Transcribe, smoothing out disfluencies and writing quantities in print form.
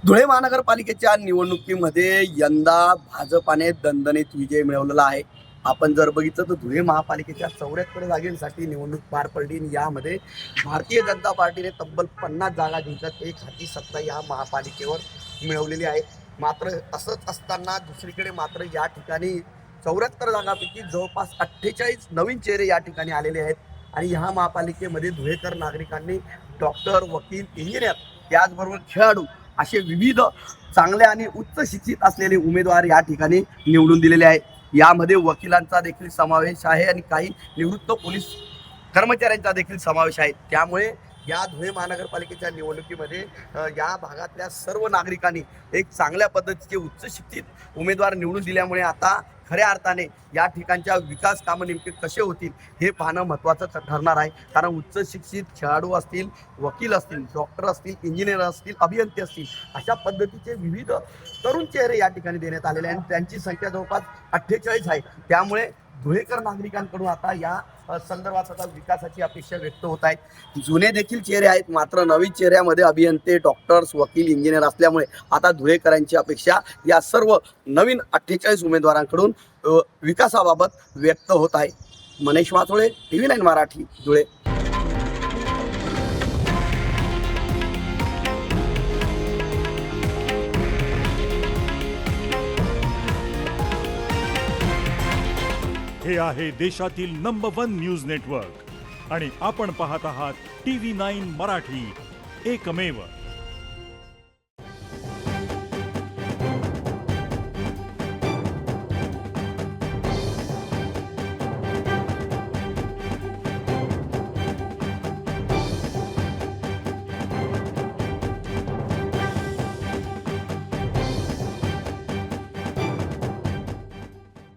धुळे महानगरपालिकेच्या निवडणुकीमध्ये यंदा भाजपाने दणदणीत विजय मिळवलेला आहे. आपण जर बघितलं तर धुळे महापालिकेच्या 74 जागेसाठी निवडणूक पार पडली आणि यामध्ये भारतीय जनता पार्टीने तब्बल 50 जागा जिंकत एक हाती सत्ता या महापालिकेवर मिळवलेली आहे. मात्र असंच असताना दुसरीकडे मात्र या ठिकाणी 74 जागांपैकी जवळपास 48 नवीन चेहरे या ठिकाणी आलेले आहेत आणि ह्या महापालिकेमध्ये धुळेकर नागरिकांनी डॉक्टर, वकील, इंजिनियर त्याचबरोबर खेळाडू असे विविध चांगले आणि उच्च शिक्षित असलेले उमेदवार या ठिकाणी निवडून दिलेले आहेत. यामध्ये वकिलांचा देखील समावेश आहे आणि काही निवृत्त पोलीस कर्मचाऱ्यांचा देखील समावेश आहे. त्यामुळे या धुळे महानगरपालिकेच्या निवडणुकीमध्ये या भागातल्या सर्व नागरिकांनी एक चांगल्या पद्धतीचे उच्च शिक्षित उमेदवार निवडून दिल्यामुळे आता खऱ्या अर्थाने या ठिकाणच्या विकास कामं नेमके कसे होतील हे पाहणं महत्त्वाचं ठरणार आहे. कारण उच्च शिक्षित खेळाडू असतील, वकील असतील, डॉक्टर असतील, इंजिनियर असतील, अभियंते असतील अशा पद्धतीचे विविध तरुण चेहरे या ठिकाणी देण्यात आलेले आहेत. त्यांची संख्या जवळपास 48 आहे. त्यामुळे धुळेकर नागरिकांकडून आता या संदर्भात आता विकासाची अपेक्षा व्यक्त होत आहे. जुने देखील चेहरे आहेत, मात्र नवीन चेहऱ्यामध्ये अभियंते, डॉक्टर्स, वकील, इंजिनियर असल्यामुळे आता धुळेकरांची अपेक्षा या सर्व नवीन 48 उमेदवारांकडून विकासाबाबत व्यक्त होत आहे. मनीष माथोळे, TV9 मराठी, धुळे. हे आहे देशातील नंबर 1 न्यूज नेटवर्क आणि आपण पाहत आहात TV9 मराठी, एकमेव.